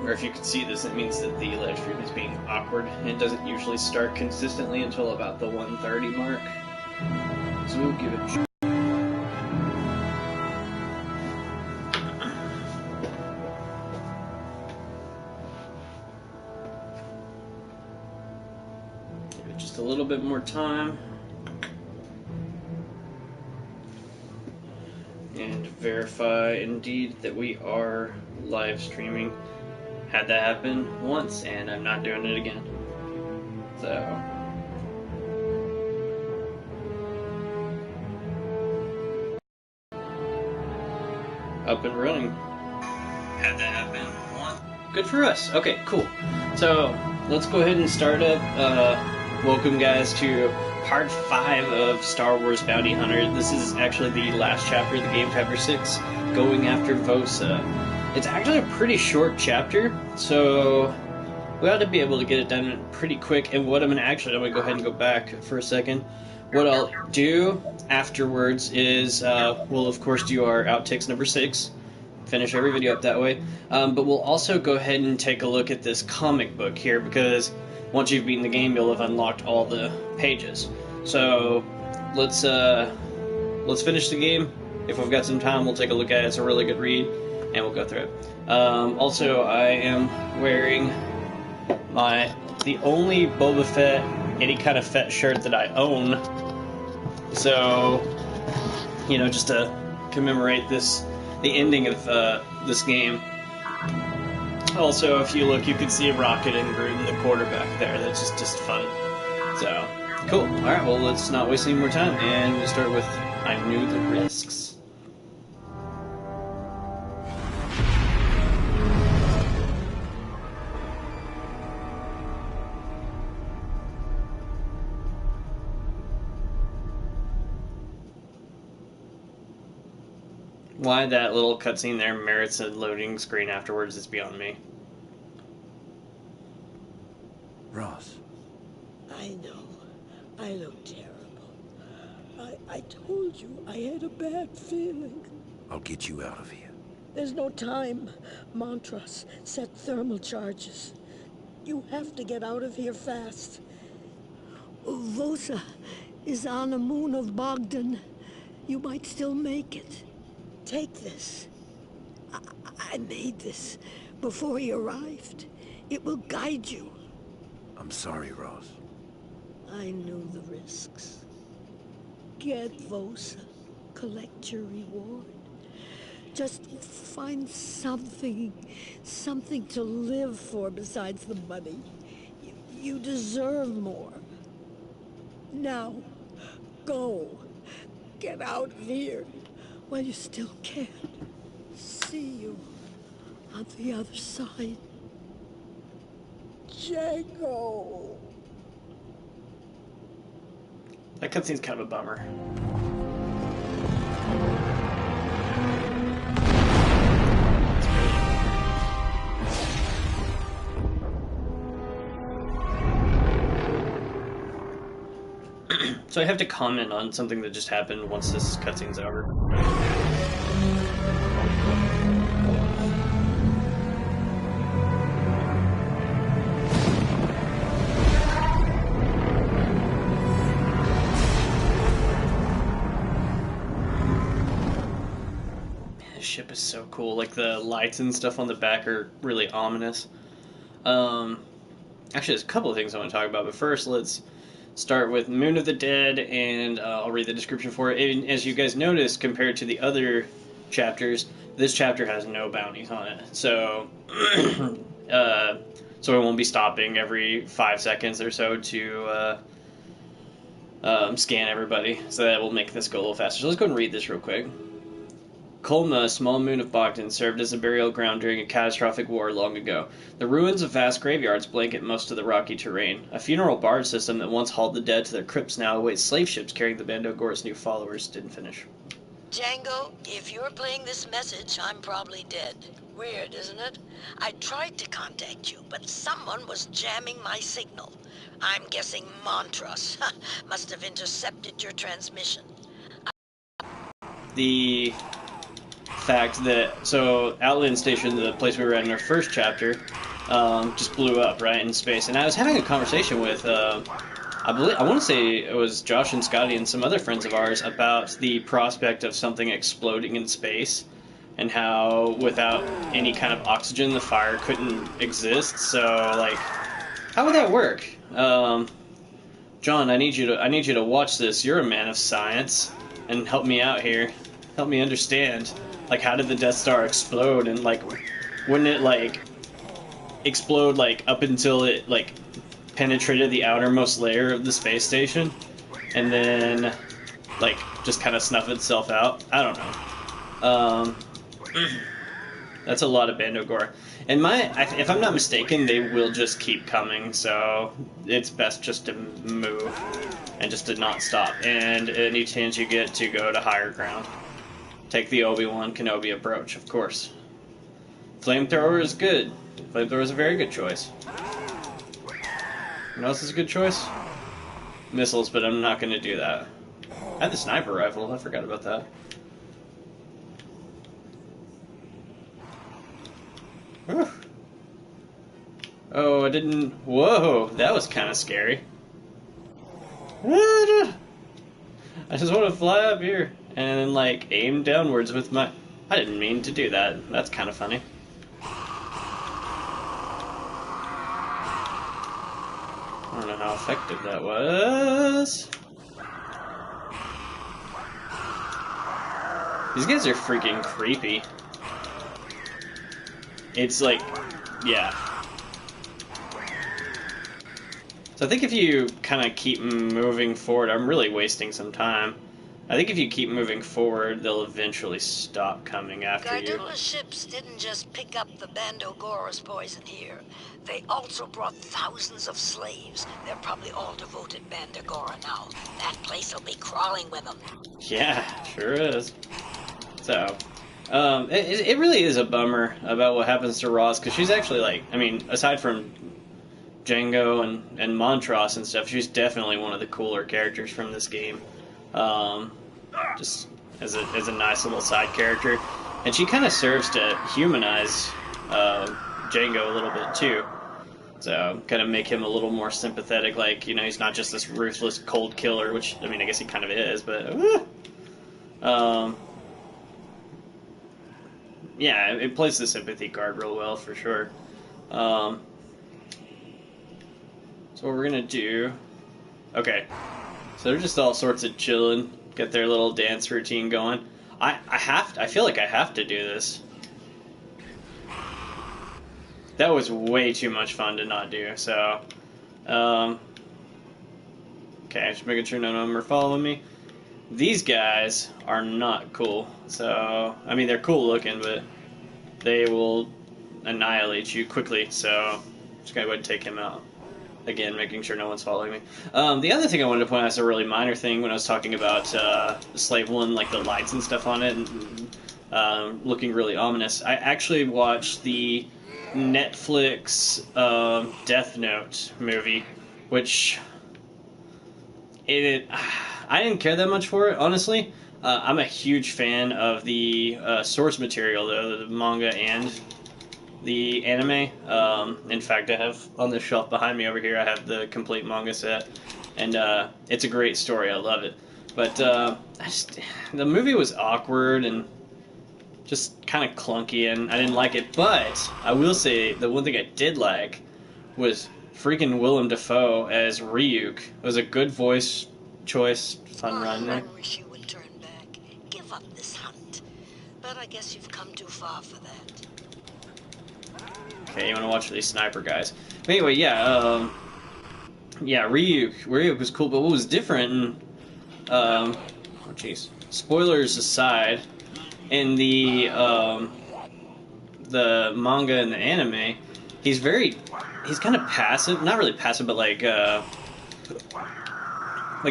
or if you can see this, it means that the live stream is being awkward and it doesn't usually start consistently until about the 1:30 mark. So we'll give it a try. Give it just a little bit more time. And verify indeed that we are live streaming. Had that happen once, and I'm not doing it again. So up and running. Had that happen once. Good for us. Okay, cool. So let's go ahead and start up. Welcome guys to part 5 of Star Wars Bounty Hunter. This is actually the last chapter of the game, chapter 6, going after Vosa. It's actually a pretty short chapter, so we ought to be able to get it done pretty quick. And what I'm going to go ahead and go back for a second. What I'll do afterwards is, we'll of course do our outtakes number 6, finish every video up that way, but we'll also go ahead and take a look at this comic book here, because once you've beaten the game, you'll have unlocked all the pages. So let's finish the game. If we've got some time, we'll take a look at it. It's a really good read, and we'll go through it. Also, I am wearing the only Boba Fett, any kind of Fett shirt that I own. So, you know, just to commemorate the ending of this game. Also, if you look, you can see Rocket and Gruden, the quarterback there. That's just fun. So, cool. Alright, well, let's not waste any more time, and we'll start with I Knew the Risks. Why that little cutscene there merits a loading screen afterwards is beyond me. Ross. I know. I look terrible. I told you I had a bad feeling. I'll get you out of here. There's no time. Montross set thermal charges. You have to get out of here fast. Vosa is on the moon of Bogdan. You might still make it. Take this. I made this before he arrived. It will guide you. I'm sorry, Ross. I knew the risks. Get Vosa. Collect your reward. Just find something to live for besides the money. You deserve more. Now, go. Get out of here. While you still can. See you on the other side. Django! That cutscene's kind of a bummer. So I have to comment on something that just happened once this cutscene's over. This ship is so cool. Like, the lights and stuff on the back are really ominous. Actually, there's a couple of things I want to talk about, but first let's start with Moon of the Dead, and I'll read the description for it. And as you guys noticed, compared to the other chapters, this chapter has no bounties on it. So, so it won't be stopping every 5 seconds or so to scan everybody. So that will make this go a little faster. So let's go and read this real quick. Colma, a small moon of Bogdan, served as a burial ground during a catastrophic war long ago. The ruins of vast graveyards blanket most of the rocky terrain. A funeral barge system that once hauled the dead to their crypts now awaits slave ships carrying the Bando Gore's new followers. Didn't finish. Django, if you're playing this message, I'm probably dead. Weird, isn't it? I tried to contact you, but someone was jamming my signal. I'm guessing Montross must have intercepted your transmission. The fact that so Outland Station, the place we were at in our first chapter, just blew up right in space, and I was having a conversation with I want to say it was Josh and Scotty and some other friends of ours about the prospect of something exploding in space, and how without any kind of oxygen the fire couldn't exist. So like, how would that work? John, I need you to watch this. You're a man of science, and help me out here. Help me understand. Like, how did the Death Star explode? And like, wouldn't it like explode like up until it like penetrated the outermost layer of the space station, and then like just kind of snuff itself out? I don't know. That's a lot of Bando gore. And if I'm not mistaken, they will just keep coming, so it's best just to move and just to not stop. And any chance you get to go to higher ground, take the Obi-Wan Kenobi approach, of course. Flamethrower is good. Flamethrower is a very good choice. What else is a good choice? Missiles, but I'm not going to do that. I had the sniper rifle. I forgot about that. Whew. Oh, I didn't... Whoa, that was kind of scary. I just want to fly up here and then, like, aim downwards with my... I didn't mean to do that. That's kind of funny. I don't know how effective that was. These guys are freaking creepy. It's like, yeah. So I think if you kind of keep moving forward, I'm really wasting some time. I think if you keep moving forward, they'll eventually stop coming after you. Gardula's ships didn't just pick up the Bandogora's poison here. They also brought thousands of slaves. They're probably all devoted Bandagora now. That place will be crawling with them. Yeah, sure is. So, it really is a bummer about what happens to Ross, because she's actually, like, I mean, aside from Django and Montross and stuff, she's definitely one of the cooler characters from this game. Just as a nice little side character. And she kind of serves to humanize Django a little bit, too. So, kind of make him a little more sympathetic, like, you know, he's not just this ruthless, cold killer, which, I mean, I guess he kind of is, but... yeah, it plays the sympathy card real well, for sure. So what we're gonna do... Okay. So they're just all sorts of chilling, get their little dance routine going. I feel like I have to do this. That was way too much fun to not do, so... okay, just making sure none of them are following me. These guys are not cool, so... I mean, they're cool looking, but they will annihilate you quickly, so... Just gotta go ahead and take him out. Again, making sure no one's following me. The other thing I wanted to point out is a really minor thing when I was talking about Slave 1, like the lights and stuff on it, and looking really ominous. I actually watched the Netflix Death Note movie, which I didn't care that much for it, honestly. I'm a huge fan of the source material, though, the manga and the anime. In fact, I have on the shelf behind me over here, I have the complete manga set, and it's a great story. I love it. But the movie was awkward and just kind of clunky, and I didn't like it. But I will say the one thing I did like was freaking Willem Dafoe as Ryuk. It was a good voice choice, fun run there. I wish you would turn back. Give up this hunt. But I guess you've come too far for that. Okay, you want to watch these sniper guys. But anyway, yeah, Ryuk was cool, but what was different, and, oh jeez, spoilers aside, in the manga and the anime, he's kind of passive, not really passive, but like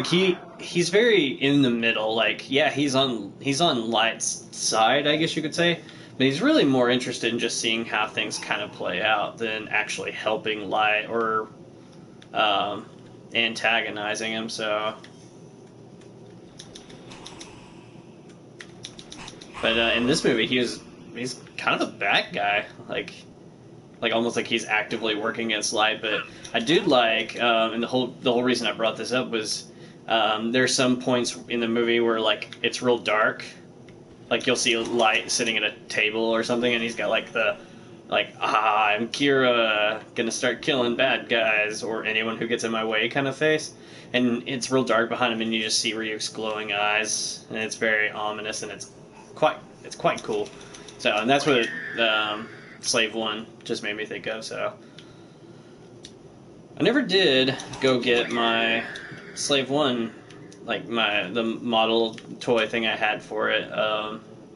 he's very in the middle, like, yeah, he's on Light's side, I guess you could say. But he's really more interested in just seeing how things kind of play out than actually helping Light or antagonizing him, so... But in this movie, he's kind of a bad guy, like almost like he's actively working against light. But I did like, and the whole reason I brought this up was there's some points in the movie where like it's real dark, like you'll see Light sitting at a table or something, and he's got like the I'm Kira, gonna start killing bad guys or anyone who gets in my way kind of face, and it's real dark behind him, and you just see Ryuk's glowing eyes, and it's very ominous, and it's quite cool. So, and that's what Slave 1 just made me think of. So I never did go get my Slave 1, like the model toy thing I had for it.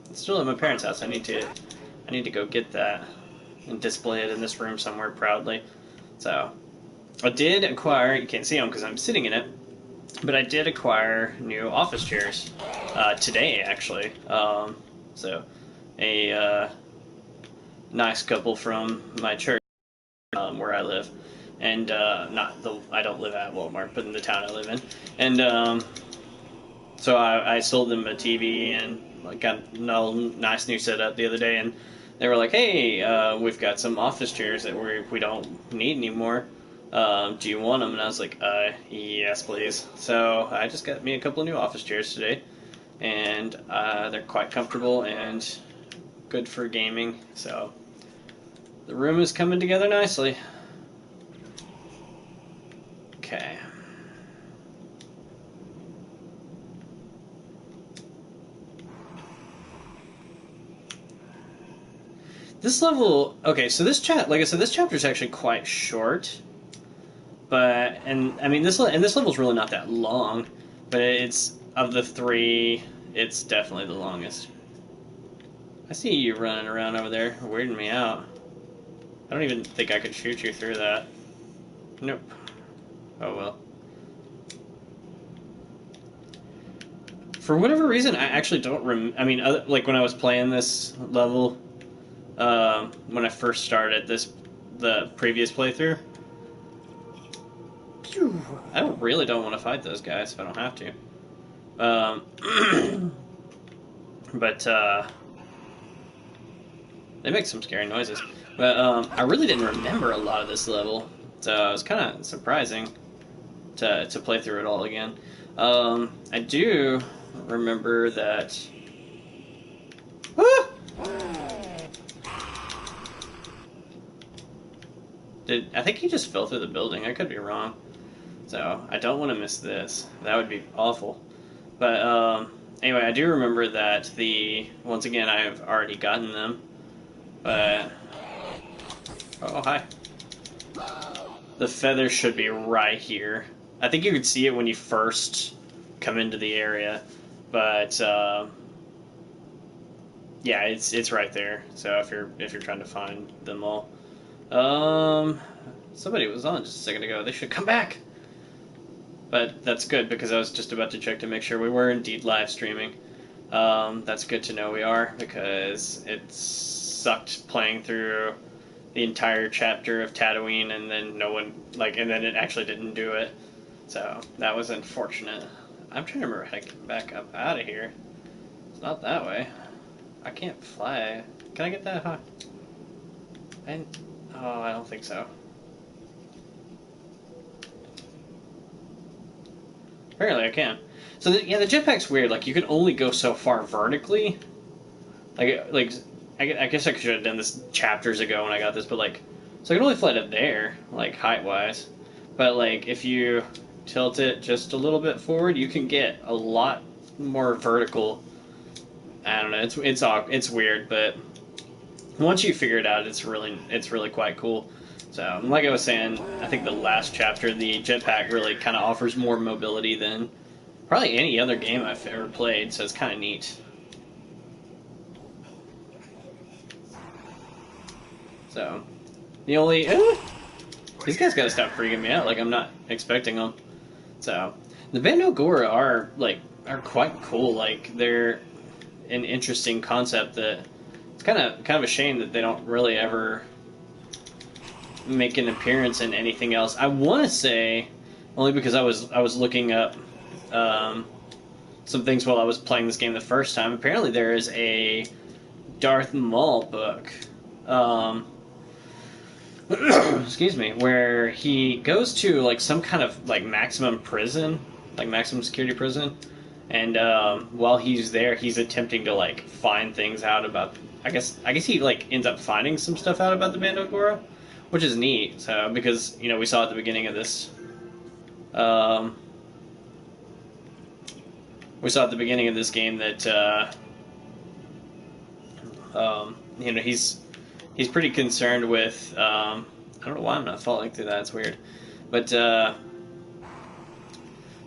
It's still at my parents' house. I need to go get that and display it in this room somewhere proudly. So I did acquire, you can't see them because I'm sitting in it, but I did acquire new office chairs today, actually. So a nice couple from my church where I live, and I don't live at Walmart, but in the town I live in, and so I sold them a TV and got a nice new setup the other day, and they were like, "Hey, we've got some office chairs that we don't need anymore. Do you want them?" And I was like, "Yes, please." So I just got me a couple of new office chairs today, and they're quite comfortable and good for gaming. So the room is coming together nicely. Okay. This level, okay, so like I said, this chapter is actually quite short, but I mean this level's really not that long, but it's of the three, it's definitely the longest. I see you running around over there, weirding me out. I don't even think I could shoot you through that. Nope. Oh well. For whatever reason, I actually don't I mean, like when I was playing this level, when I first started the previous playthrough, I really don't want to fight those guys if I don't have to. But they make some scary noises. But I really didn't remember a lot of this level, so it was kind of surprising to play through it all again. I do remember that. Ah! I think he just fell through the building. I could be wrong. So I don't want to miss this. That would be awful. But anyway, I do remember that once again I have already gotten them. But oh hi. The feather should be right here. I think you could see it when you first come into the area, but yeah, it's right there. So if you're trying to find them all, somebody was on just a second ago. They should come back. But that's good because I was just about to check to make sure we were indeed live streaming. That's good to know we are, because it sucked playing through the entire chapter of Tatooine and then and then it actually didn't do it. So that was unfortunate. I'm trying to remember how to get back up out of here. It's not that way. I can't fly. Can I get that high? Oh, I don't think so. Apparently I can. So the jetpack's weird. Like you can only go so far vertically. I guess I should have done this chapters ago when I got this, but so I can only fly to there, like height wise. But if you tilt it just a little bit forward, you can get a lot more vertical. I don't know. It's weird, but once you figure it out, it's really quite cool. So, like I was saying, I think the last chapter, the jetpack really kind of offers more mobility than probably any other game I've ever played, so it's kind of neat. So, the only... these guys gotta stop freaking me out, like I'm not expecting them. So, the Bando Gora are quite cool, they're an interesting concept that... It's kind of a shame that they don't really ever make an appearance in anything else. I want to say, only because I was looking up some things while I was playing this game the first time. Apparently, there is a Darth Maul book. Excuse me, where he goes to like some kind of like maximum prison, like maximum security prison, and while he's there, he's attempting to like find things out about. I guess he like ends up finding some stuff out about the Band of Gora, which is neat. So because we saw at the beginning of this, we saw at the beginning of this game that he's pretty concerned with. I don't know why I'm not following through that. It's weird, but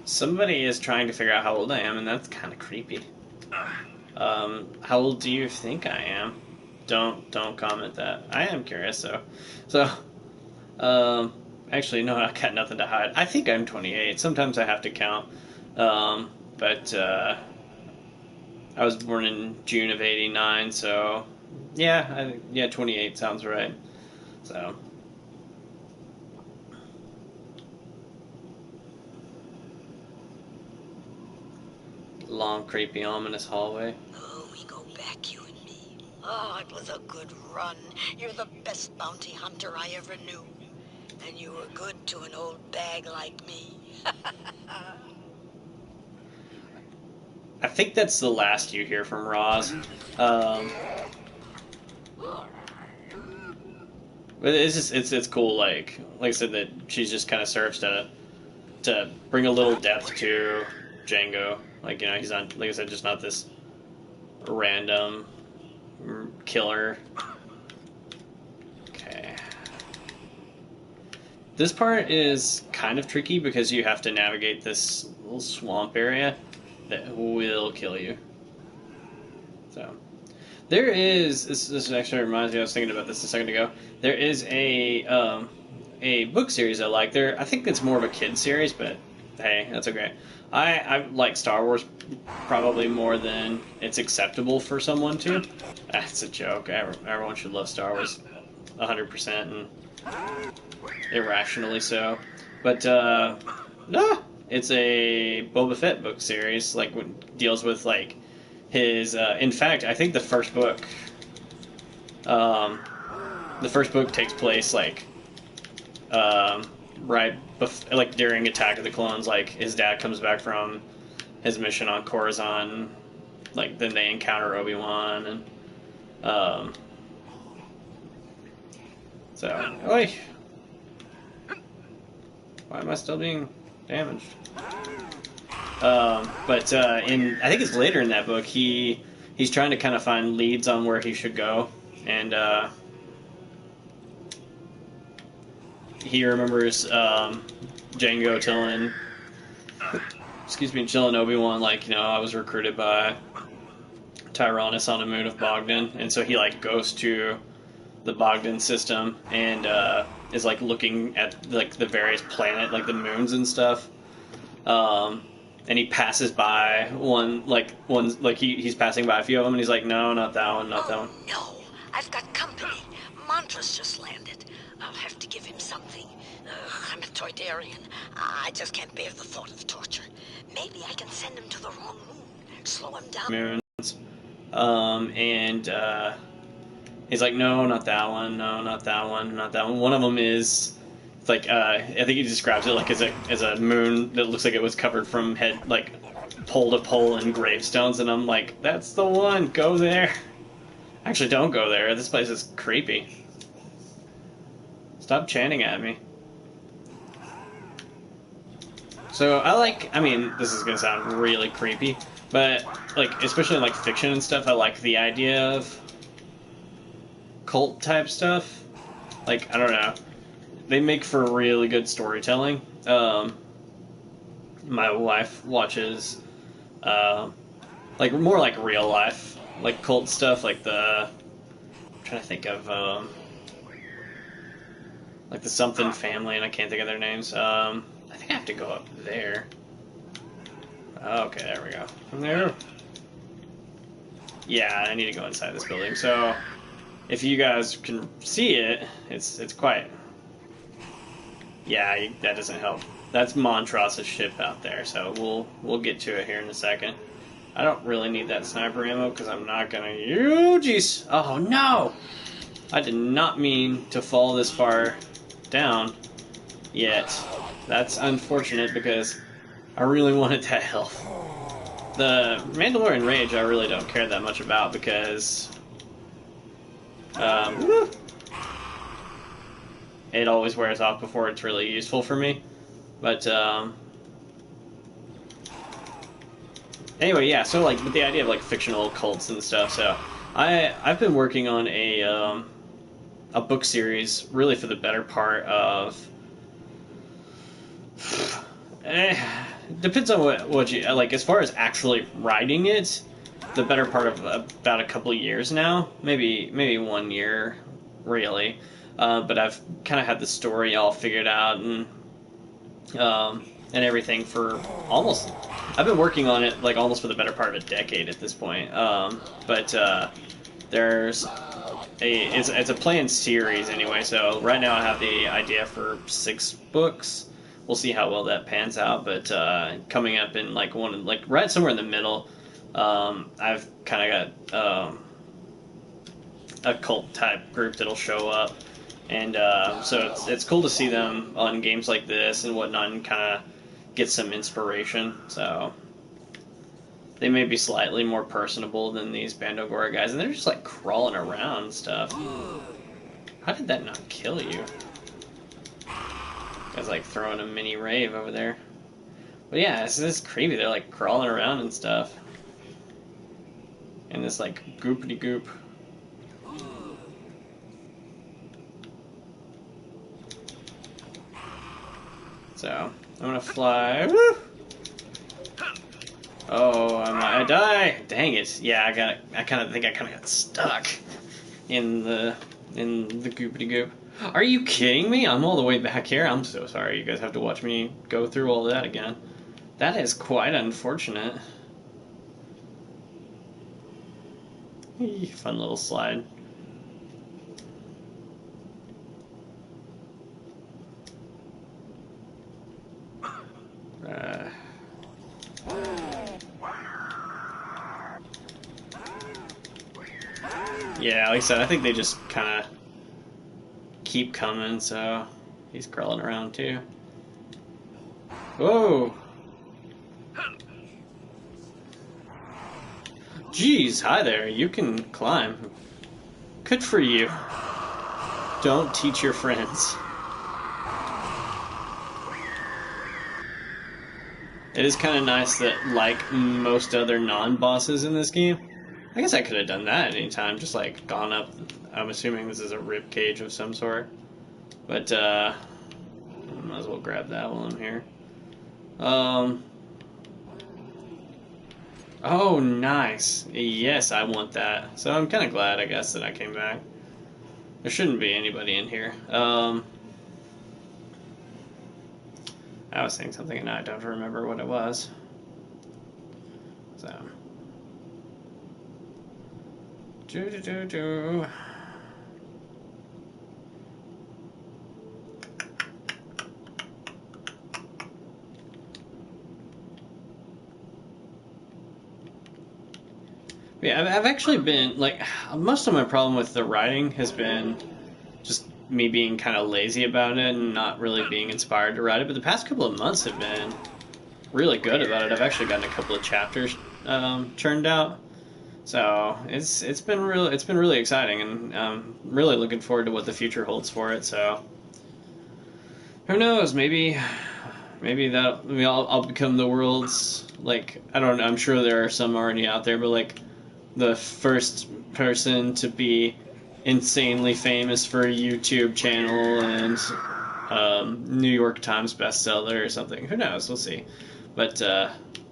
somebody is trying to figure out how old I am, and that's kind of creepy. How old do you think I am? Don't comment that. I am curious though. So, actually, no, I got nothing to hide. I think I'm 28. Sometimes I have to count, but I was born in June of '89, so. Yeah, 28 sounds right. So, long, creepy, ominous hallway. Oh, we go back, you and me. Oh, it was a good run. You're the best bounty hunter I ever knew. And you were good to an old bag like me. I think that's the last you hear from Roz. But it's cool. Like I said, that she's just kind of serves to bring a little depth to Django. Like he's not, like I said, just not this random killer. Okay. This part is kind of tricky because you have to navigate this little swamp area that will kill you. So. There is, this actually reminds me, I was thinking about this a second ago, there is a book series I like. I think it's more of a kid series, but hey, that's okay. I like Star Wars probably more than it's acceptable for someone to. That's a joke. Everyone should love Star Wars 100% and irrationally so. But, no, it's a Boba Fett book series, like, deals with, like, his, in fact, I think the first book takes place like like during Attack of the Clones. Like his dad comes back from his mission on Coruscant, like then they encounter Obi-Wan, and so oi, why am I still being damaged? But I think it's later in that book, he's trying to kind of find leads on where he should go, and he remembers Django telling Obi-Wan, like, I was recruited by Tyrannus on the moon of Bogdan, and so he like goes to the Bogdan system and is like looking at like the various planet, like the moons and stuff. And he passes by he's passing by a few of them, and he's like, no, not that one, not that one. No, I've got company. Montross just landed. I'll have to give him something. I'm a Toydarian. I just can't bear the thought of torture. Maybe I can send him to the wrong moon. Slow him down. Moons. And he's like, no, not that one, no, not that one, not that one. One of them is... It's like I think he describes it like as a moon that looks like it was covered from head like pole to pole in gravestones, and I'm like, that's the one. Go there. Actually, don't go there. This place is creepy. Stop chanting at me. So I mean, this is gonna sound really creepy, but like especially in like fiction and stuff, I like the idea of cult type stuff. Like I don't know. They make for really good storytelling. My wife watches, like more like real life, like cult stuff, like I'm trying to think of, like the something family, and I can't think of their names. I think I have to go up there. Okay, there we go. From there. Yeah, I need to go inside this building. So, if you guys can see it, it's quite. Yeah, that doesn't help. That's Montross' ship out there, so we'll get to it here in a second. I don't really need that sniper ammo because I'm not gonna use. Jeez. Oh no! I did not mean to fall this far down yet. That's unfortunate because I really wanted that health. The Mandalorian Rage I really don't care that much about because it always wears off before it's really useful for me. But anyway, yeah. So like with the idea of like fictional cults and stuff. So I've been working on a book series really for the better part of. Depends on what you like as far as actually writing it. The better part of about a couple of years now, maybe 1 year, really. But I've kind of had the story all figured out and everything for almost. I've been working on it like almost for the better part of a decade at this point. But there's it's a planned series anyway. So right now I have the idea for 6 books. We'll see how well that pans out. But coming up in like right somewhere in the middle, I've kind of got a cult type group that'll show up. And so it's cool to see them on games like this and whatnot and kind of get some inspiration. So they may be slightly more personable than these Bandogora guys. And they're just like crawling around and stuff. How did that not kill you? Guy's like throwing a mini rave over there. But yeah, this is creepy. They're like crawling around and stuff. And this like goopity goop. So I'm gonna fly. Woo! Oh, I die! Dang it! Yeah, I kind of think I got stuck in the goopity goop. Are you kidding me? I'm all the way back here. I'm so sorry. You guys have to watch me go through all that again. That is quite unfortunate. Fun little slide. Yeah, like I said, I think they just kind of keep coming, so he's crawling around too. Whoa! Jeez, hi there, you can climb. Good for you. Don't teach your friends. It is kind of nice that, like most other non-bosses in this game, I guess I could have done that at any time, just like gone up. I'm assuming this is a rib cage of some sort. But, I might as well grab that while I'm here. Oh, nice. Yes, I want that. So I'm kind of glad, I guess, that I came back. There shouldn't be anybody in here. I was saying something and I don't remember what it was. So. Do. Yeah, I've actually been, like, most of my problem with the writing has been just me being kind of lazy about it and not really being inspired to write it, but the past couple of months have been really good about it. I've actually gotten a couple of chapters churned out, so it's been really exciting, and I'm really looking forward to what the future holds for it. So who knows? Maybe I'll become the world's, like, I don't know. I'm sure there are some already out there, but like the first person to be insanely famous for a YouTube channel and New York Times bestseller or something. Who knows? We'll see. But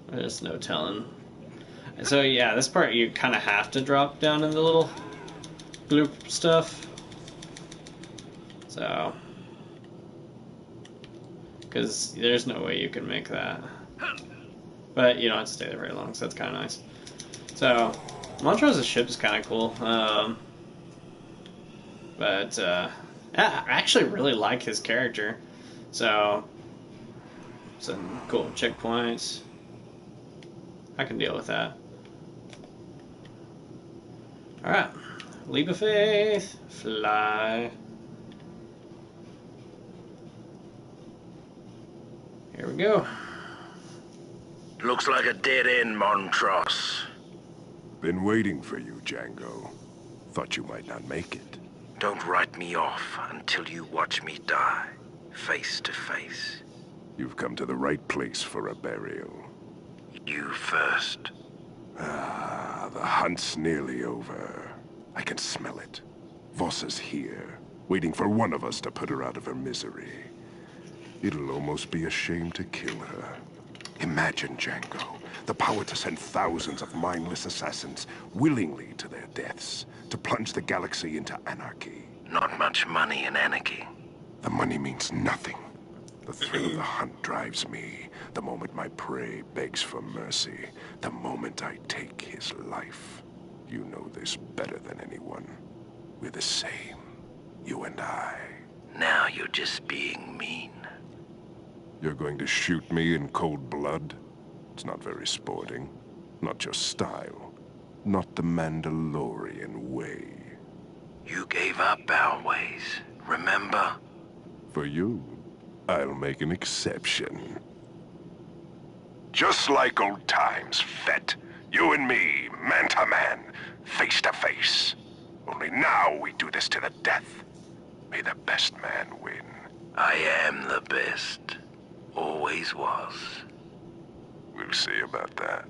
there's no telling. So yeah, this part you kind of have to drop down in the little bloop stuff. So, because there's no way you can make that. But you don't have to stay there very long, so that's kind of nice. So, Montross' ship is kind of cool. But I actually really like his character. So, some cool checkpoints. I can deal with that. Alright. Leap of faith. Fly. Here we go. Looks like a dead end, Montross. Been waiting for you, Django. Thought you might not make it. Don't write me off until you watch me die, face to face. You've come to the right place for a burial. You first. Ah, the hunt's nearly over. I can smell it. Vossa's here, waiting for one of us to put her out of her misery. It'll almost be a shame to kill her. Imagine, Django, the power to send thousands of mindless assassins willingly to their deaths, to plunge the galaxy into anarchy. Not much money in anarchy. The money means nothing. The thrill of the hunt drives me. The moment my prey begs for mercy. The moment I take his life. You know this better than anyone. We're the same. You and I. Now you're just being mean. You're going to shoot me in cold blood? It's not very sporting. Not your style. Not the Mandalorian way. You gave up our ways, remember? For you, I'll make an exception. Just like old times, Fett. You and me, man to man, face to face. Only now we do this to the death. May the best man win. I am the best. Always was. We'll see about that.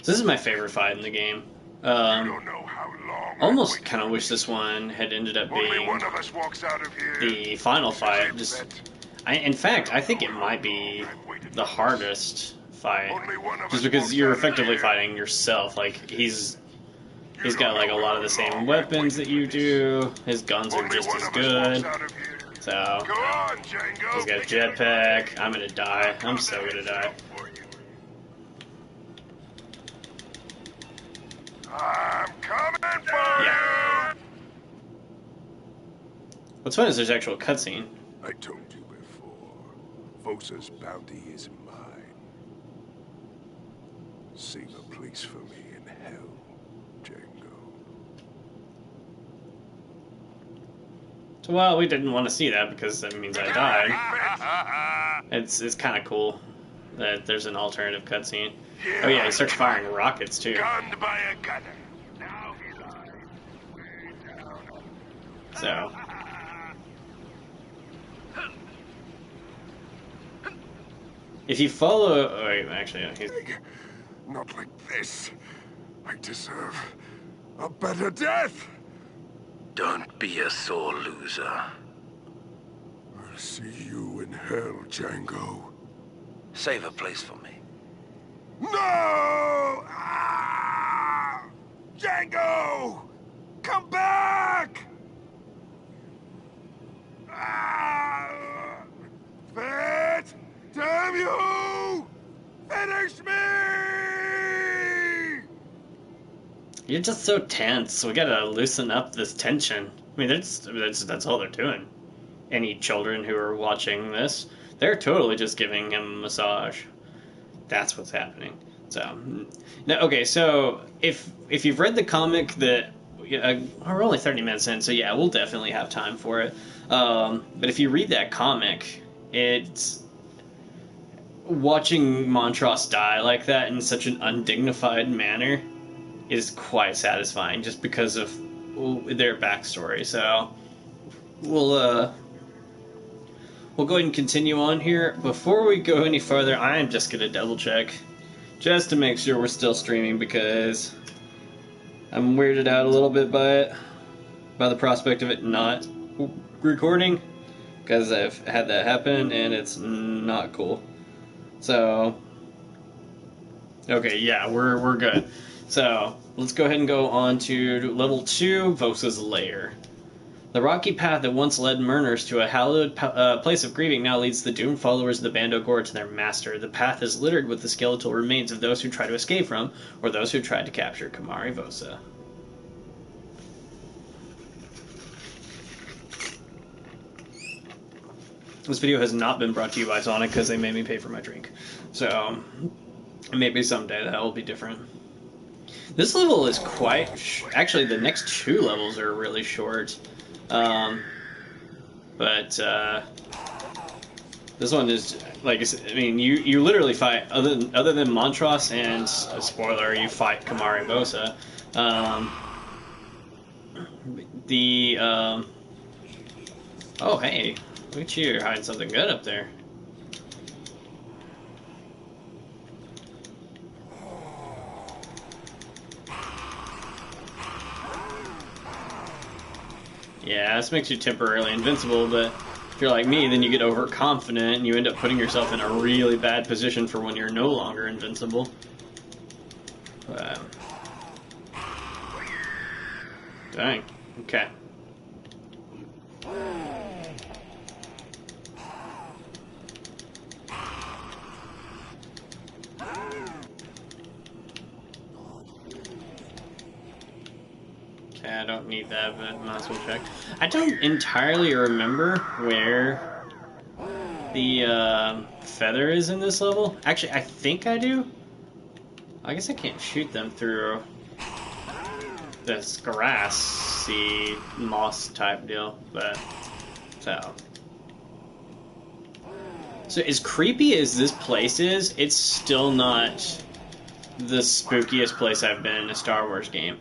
So this is my favorite fight in the game. You don't know how long. Almost kind of wish this one had ended up Only being one of us walks out of here. the final fight. In fact, I think it might be the hardest fight, just because you're effectively fighting yourself. Like he's got like a lot of the same weapons that you do. His guns are just as good. So he's got a jetpack. I'm gonna die. I'm so gonna die. I'm coming for you! What's fun is there's actual cutscene. I told you before, Vossa's bounty is mine. Save a place for me in hell, Django. So, well, we didn't want to see that because that means I died. It's kind of cool that there's an alternative cutscene. Oh yeah, he starts firing rockets too. Gunned by a gunner. Now he lies way down. So. If you follow... Oh, wait, actually, he's... Not like this. I deserve a better death. Don't be a sore loser. I'll see you in hell, Django. Save a place for me. No! Ah! Django! Come back! Ah! Fett! Damn you! Finish me! You're just so tense. We gotta loosen up this tension. I mean, that's all they're doing. Any children who are watching this, they're totally just giving him a massage. That's what's happening. So, no, okay. So if you've read the comic, that we're only 30 minutes in, so yeah, we'll definitely have time for it. But if you read that comic, it's watching Montross die like that in such an undignified manner is quite satisfying, just because of their backstory. So we'll go ahead and continue on here. Before we go any further, I am just gonna double check, just to make sure we're still streaming, because I'm weirded out a little bit by the prospect of it not recording, because I've had that happen and it's not cool. So, okay, yeah, we're good. So let's go ahead and go on to level 2, Vossa's Lair. The rocky path that once led Murners to a hallowed place of grieving now leads the doomed followers of the Bando Gore to their master. The path is littered with the skeletal remains of those who tried to escape from, or those who tried to capture Kamari Vossa. This video has not been brought to you by Sonic because they made me pay for my drink. So, maybe someday that will be different. This level is quite... Actually, the next 2 levels are really short. But this one is, like, I mean, you literally fight, other than Montross and, spoiler, you fight Kamari Bosa. Oh, hey, look at you, you're hiding something good up there. Yeah, this makes you temporarily invincible, but if you're like me, then you get overconfident and you end up putting yourself in a really bad position for when you're no longer invincible. Dang. Okay. I don't need that, but might as well check. I don't entirely remember where the feather is in this level. Actually, I think I do. I guess I can't shoot them through this grassy moss type deal, but so as creepy as this place is, it's still not the spookiest place I've been in a Star Wars game.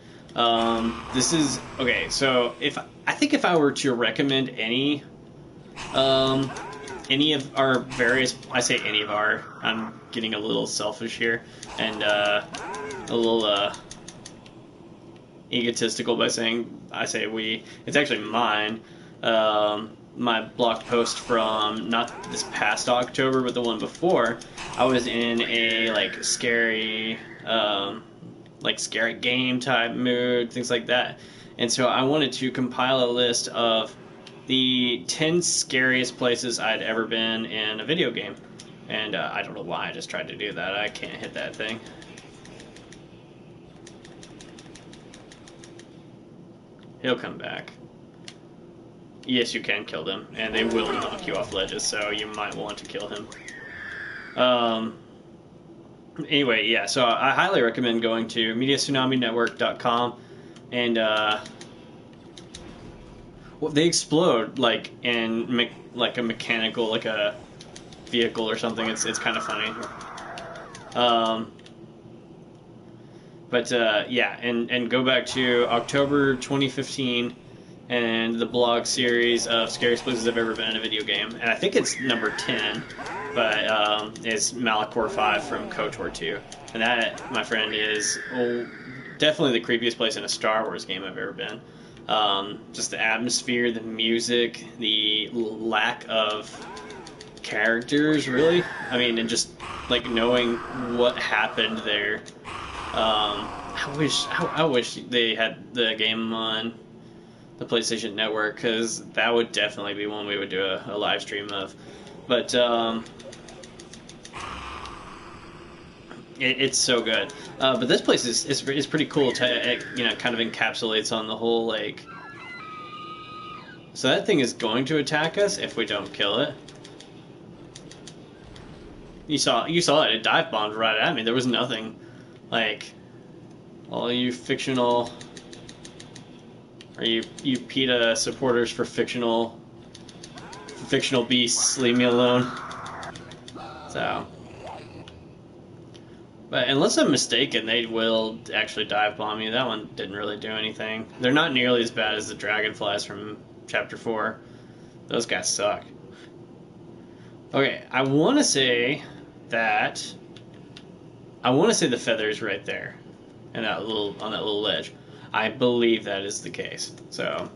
This is okay. So if I were to recommend any of our various, I say any of our, I'm getting a little selfish here and a little egotistical by saying I say we. It's actually mine. My blog post from not this past October, but the one before. I was in a scary game type mood, things like that. And so I wanted to compile a list of the 10 scariest places I'd ever been in a video game. And I don't know why I just tried to do that. I can't hit that thing. He'll come back. Yes, you can kill them, and they will knock you off ledges, so you might want to kill him. Anyway, yeah, so I highly recommend going to MediaTsunamiNetwork.com, and well, they explode in a mechanical, like a vehicle or something. It's kind of funny. Yeah, and go back to October 2015 and the blog series of scariest places I've ever been in a video game. And I think it's number 10, but it's Malachor 5 from KOTOR 2. And that, my friend, is definitely the creepiest place in a Star Wars game I've ever been. Just the atmosphere, the music, the lack of characters, really. I mean, and just knowing what happened there. I wish they had the game on the PlayStation Network, because that would definitely be one we would do a live stream of. But it's so good. But this place is pretty cool. It kind of encapsulates on the whole So that thing is going to attack us if we don't kill it. You saw it. It dive bombed right at me. There was nothing. All you fictional, or you PETA supporters for fictional beasts, leave me alone. So, but unless I'm mistaken, they will actually dive bomb you. That one didn't really do anything. They're not nearly as bad as the dragonflies from Chapter 4. Those guys suck. Okay, I want to say the feather's right there, on that little ledge. I believe that is the case. So,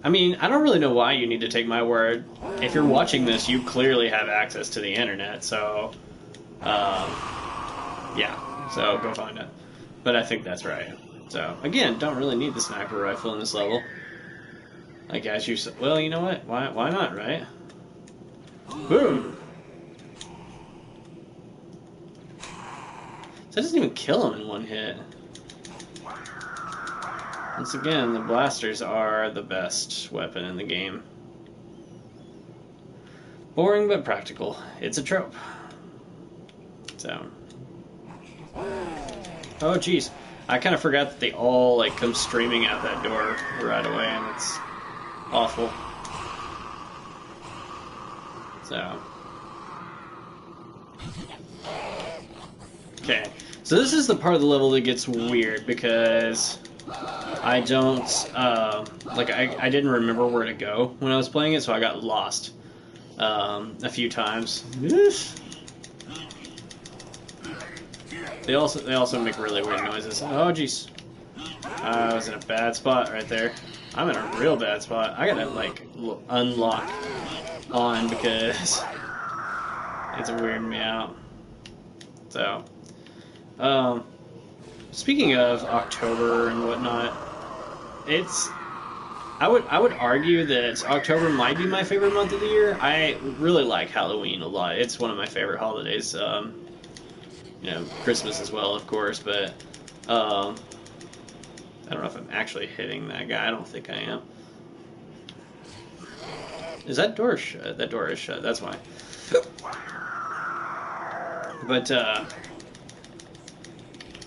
I mean, I don't really know why you need to take my word. If you're watching this, you clearly have access to the internet. So, yeah. So go find it. But I think that's right. So again, don't really need the sniper rifle in this level. As you said, well, you know what? Why not, right? Boom. That doesn't even kill him in one hit. Once again, the blasters are the best weapon in the game. Boring but practical. It's a trope. So. Oh, jeez. I kind of forgot that they all like come streaming out that door right away, and it's awful. So, okay. So this is the part of the level that gets weird because I don't like I didn't remember where to go when I was playing it, so I got lost a few times. They also make really weird noises. Oh jeez. I was in a bad spot right there. I'm in a real bad spot. I gotta like unlock on because it's weirding me out. So, speaking of October and whatnot, I would argue that October might be my favorite month of the year. I really like Halloween a lot. It's one of my favorite holidays. You know, Christmas as well, of course, but I don't know if I'm actually hitting that guy. I don't think I am. Is that door shut? That door is shut. That's why. But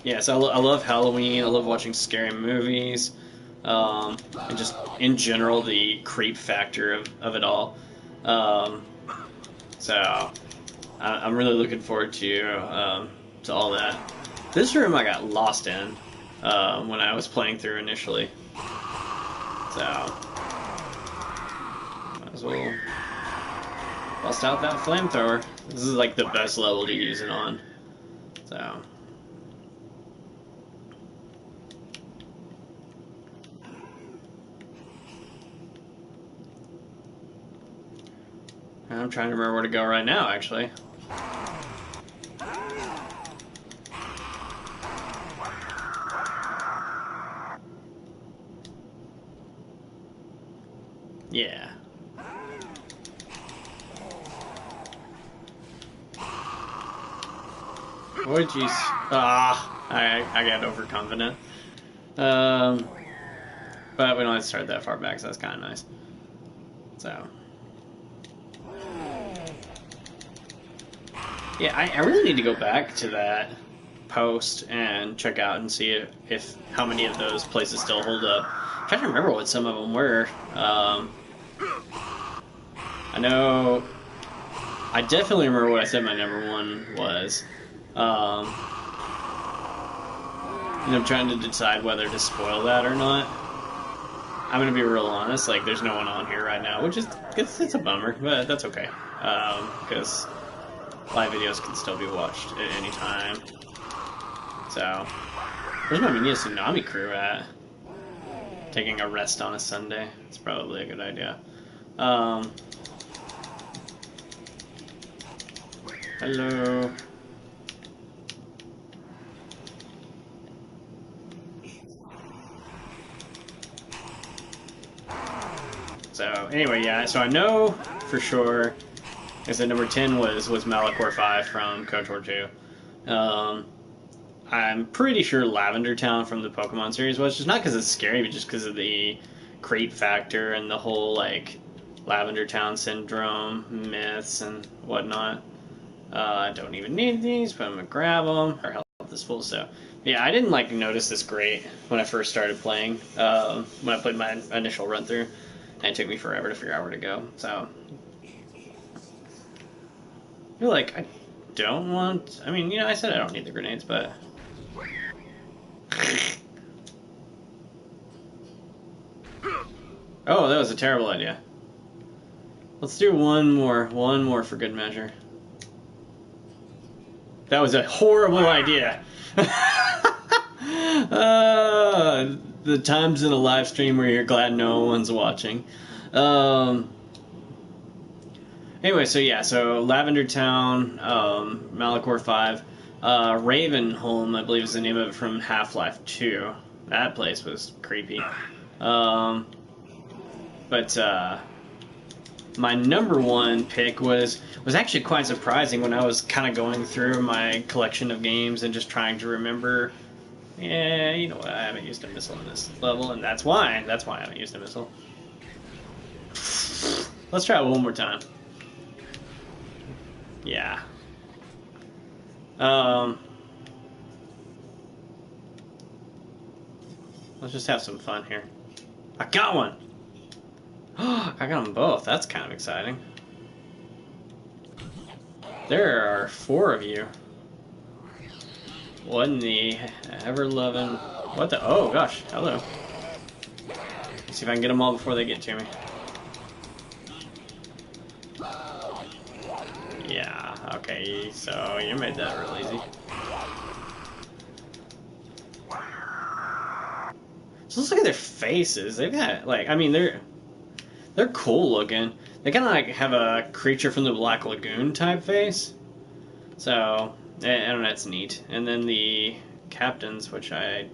yeah, so I love Halloween. I love watching scary movies, and just in general the creep factor of it all. So I'm really looking forward to all that. This room I got lost in when I was playing through initially. So might as well bust out that flamethrower. This is like the best level to use it on. So. I'm trying to remember where to go right now, actually. Yeah. Oh, jeez. Ah, I got overconfident. But we don't have to start that far back, so that's kind of nice. So. Yeah, I really need to go back to that post and check out and see if how many of those places still hold up. I'm trying to remember what some of them were. I know. I definitely remember what I said my number one was. And I'm trying to decide whether to spoil that or not. I'm gonna be real honest. Like, there's no one on here right now, which is it's a bummer, but that's okay. Because live videos can still be watched at any time. So, where's my Minion Tsunami crew at? Taking a rest on a Sunday. It's probably a good idea. Hello. So, anyway, yeah, so I know for sure, I said number 10 was Malachor 5 from KOTOR 2. I'm pretty sure Lavender Town from the Pokemon series was, just not because it's scary, but just because of the creep factor and the whole, like, Lavender Town syndrome myths and whatnot. I don't even need these, but I'm gonna grab them. Our health is full, so yeah, I didn't like notice this great when I first started playing. When I played my initial run through, and it took me forever to figure out where to go. So I feel like I don't want. I mean, you know, I said I don't need the grenades, but. Oh, that was a terrible idea. Let's do one more for good measure. That was a horrible idea. The times in a live stream where you're glad no one's watching. Anyway, so yeah, so Lavender Town, Malachor 5, Ravenholm, I believe is the name of it from Half-Life 2. That place was creepy. But my number one pick was actually quite surprising when I was kind of going through my collection of games and just trying to remember. Yeah, you know what? I haven't used a missile in this level, and that's why I haven't used a missile. Let's try it one more time. Yeah. Let's just have some fun here. I got one! I got them both. That's kind of exciting. There are 4 of you. What in the ever-loving... What the... Oh, gosh. Hello. Let's see if I can get them all before they get to me. Yeah, okay, so you made that real easy. So let's look at their faces. They've got, like, I mean, they're cool looking. They kind of like have a Creature from the Black Lagoon type face. So, I don't know, it's neat. And then the captains, which I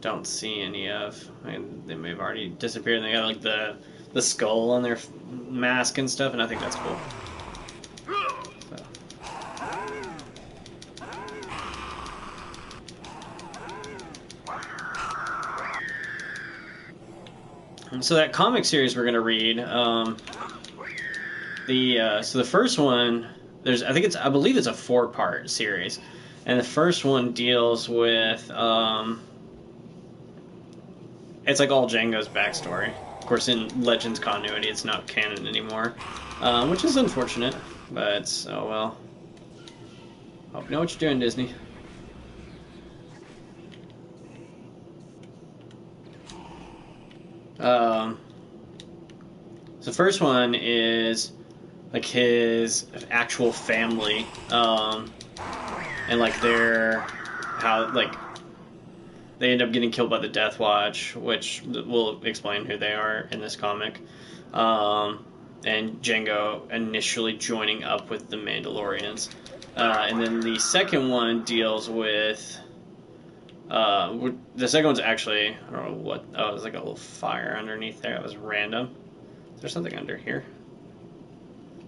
don't see any of. I mean, they may have already disappeared. And they got like the skull on their mask and stuff, and I think that's cool. So. And so that comic series we're gonna read, so the first one, I believe it's a 4-part series, and the first one deals with it's like all Django's backstory. Of course, in Legends continuity, it's not canon anymore, which is unfortunate, but oh well. Hope you know what you're doing, Disney. So the first one is like his actual family, and like how like they end up getting killed by the Death Watch, which will explain who they are in this comic. And Django initially joining up with the Mandalorians, and then the second one deals with. The second one's actually, I don't know what, oh, there's like a little fire underneath there. That was random. Is there something under here?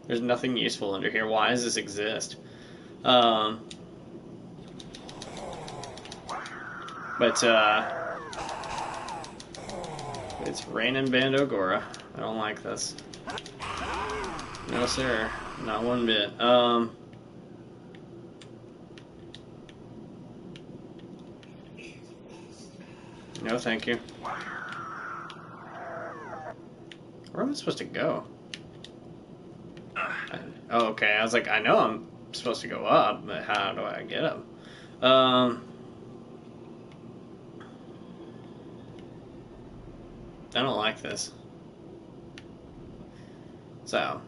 There's nothing useful under here. Why does this exist? But, it's raining Bandogora. I don't like this. No, sir. Not one bit. No, thank you. Where am I supposed to go? Oh, okay. I was like, I know I'm supposed to go up, but how do I get up? I don't like this. So.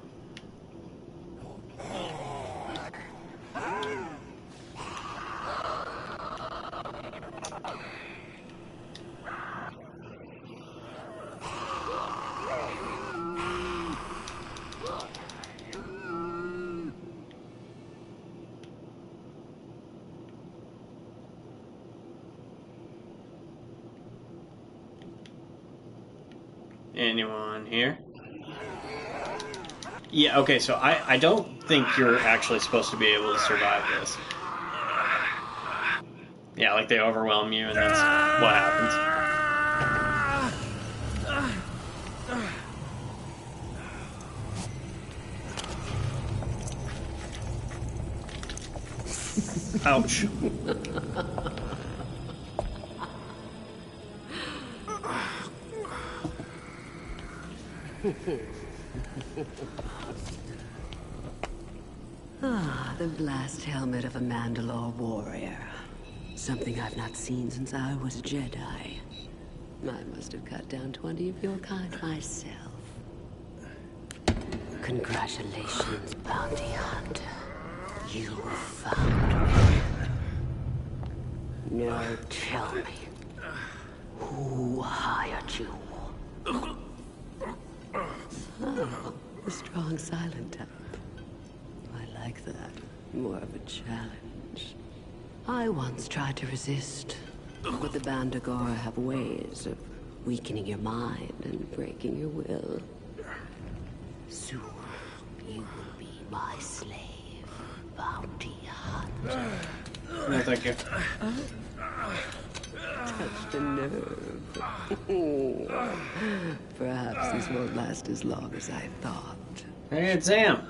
Anyone here? Yeah, okay, so I don't think you're actually supposed to be able to survive this. Yeah, like they overwhelm you and that's what happens. Ouch. The blast helmet of a Mandalore warrior. Something I've not seen since I was a Jedi. I must have cut down 20 of your kind myself. Congratulations, bounty hunter. You found me. Now tell me, who hired you? Oh, a strong silent type. I like that. More of a challenge. I once tried to resist, but the Bandagora have ways of weakening your mind and breaking your will. Soon, you will be my slave, bounty hunter. No, thank you. Touched a nerve. Perhaps this won't last as long as I thought. Hey, it's Sam.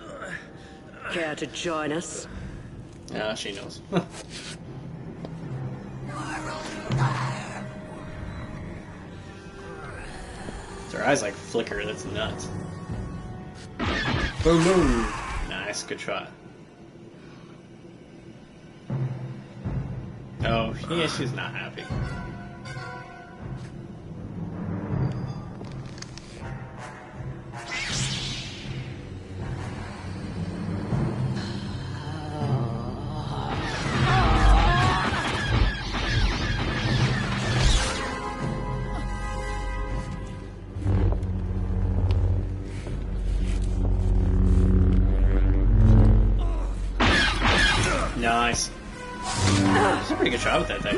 Care to join us? Yeah, she knows. Their eyes like flicker. That's nuts. Boom, boom. Nice, good shot. Oh, yeah, she's not happy. Nice. That's a pretty good shot with that thing.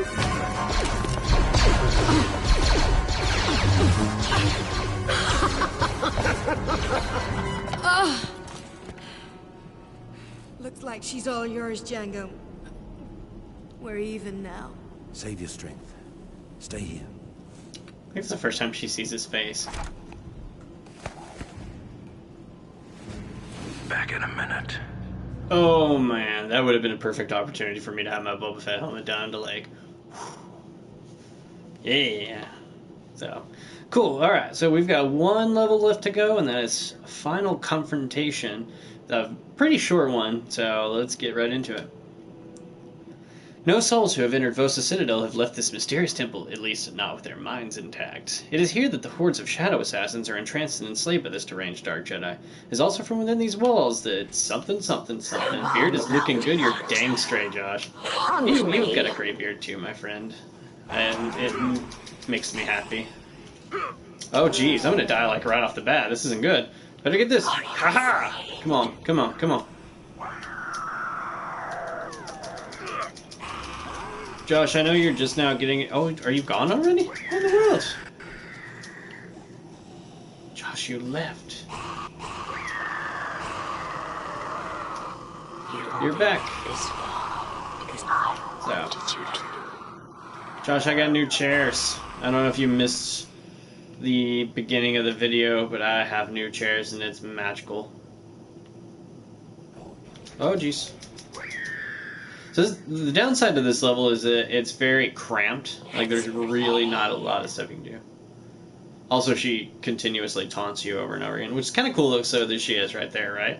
Looks like she's all yours, Django. We're even now. Save your strength. Stay here. I think it's the first time she sees his face. Back in a minute. Oh man, that would have been a perfect opportunity for me to have my Boba Fett helmet down to like, yeah. So, cool. All right, so we've got one level left to go, and that is final confrontation. A pretty short one, so let's get right into it. No souls who have entered Vosa Citadel have left this mysterious temple, at least not with their minds intact. It is here that the hordes of shadow assassins are entranced and enslaved by this deranged dark Jedi. It is also from within these walls that something. Beard is looking good, you're dang straight, Josh. You've got a great beard too, my friend. And it makes me happy. Oh geez, I'm gonna die like right off the bat. This isn't good. Better get this. Haha! Come on, come on, come on. Josh, I know you're just now getting... Oh, are you gone already? What in the world? Josh, you left. You're back. So. Josh, I got new chairs. I don't know if you missed the beginning of the video, but I have new chairs and it's magical. Oh, jeez. So the downside to this level is that it's very cramped. Like, there's really not a lot of stuff you can do. Also, she continuously taunts you over and over again, which is kind of cool, though, so that she is right there, right?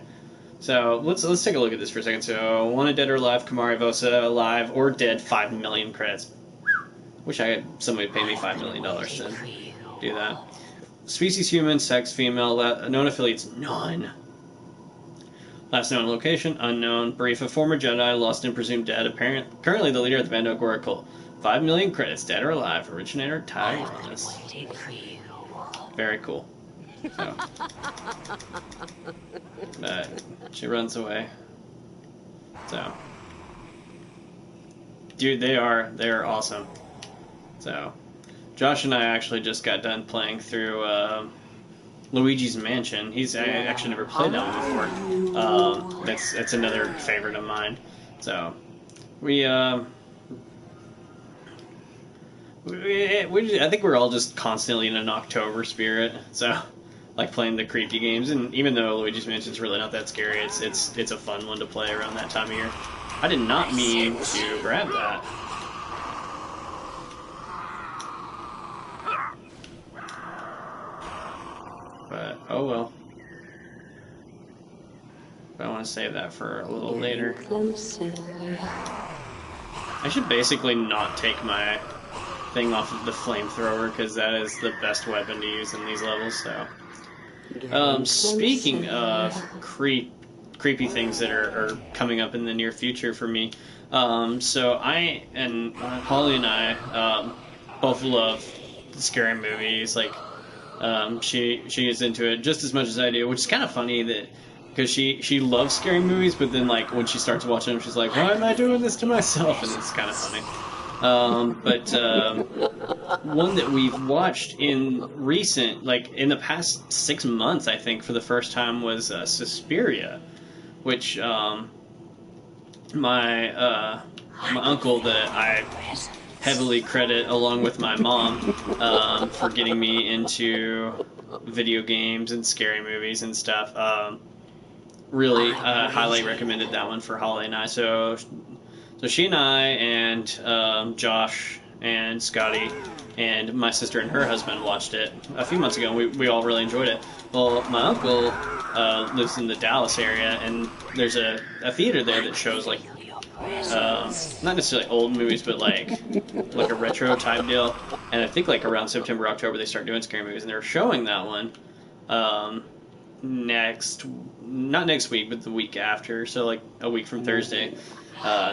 So let's take a look at this for a second. So, wanted dead or alive, Kamari Vosa, alive or dead, 5 million credits. Wish I had somebody pay me $5 million to do that. Species human, sex female, known affiliates none. Last known location, unknown. Brief, a former Jedi, lost and presumed dead. Currently the leader of the Bando Gora cult. 5 million credits, dead or alive. Originator, Tyrannus. Very cool. So. She runs away. So. Dude, they are awesome. So. Josh and I actually just got done playing through, Luigi's Mansion. I actually never played that one before. That's another favorite of mine. So I think we're all just constantly in an October spirit. So like playing the creepy games, and even though Luigi's Mansion's really not that scary, it's a fun one to play around that time of year. I did not mean to grab that. But, oh well. But I want to save that for a little later. I should basically not take my thing off of the flamethrower, because that is the best weapon to use in these levels, so. Speaking of creepy things that are coming up in the near future for me, so I and Holly and I both love scary movies, like, she is into it just as much as I do, which is kind of funny that because she loves scary movies, but then like when she starts watching them, she's like, "Why am I doing this to myself?" And it's kind of funny. One that we've watched in the past 6 months, I think, for the first time was Suspiria, which my uncle that I heavily credit, along with my mom, for getting me into video games and scary movies and stuff. Really highly recommended that one for Holly and I. So she and I and Josh and Scotty and my sister and her husband watched it a few months ago, and we all really enjoyed it. Well, my uncle lives in the Dallas area, and there's a theater there that shows like not necessarily old movies, but like a retro type deal. And I think like around September, October, they start doing scary movies, and they were showing that one not next week, but the week after, so like a week from Thursday.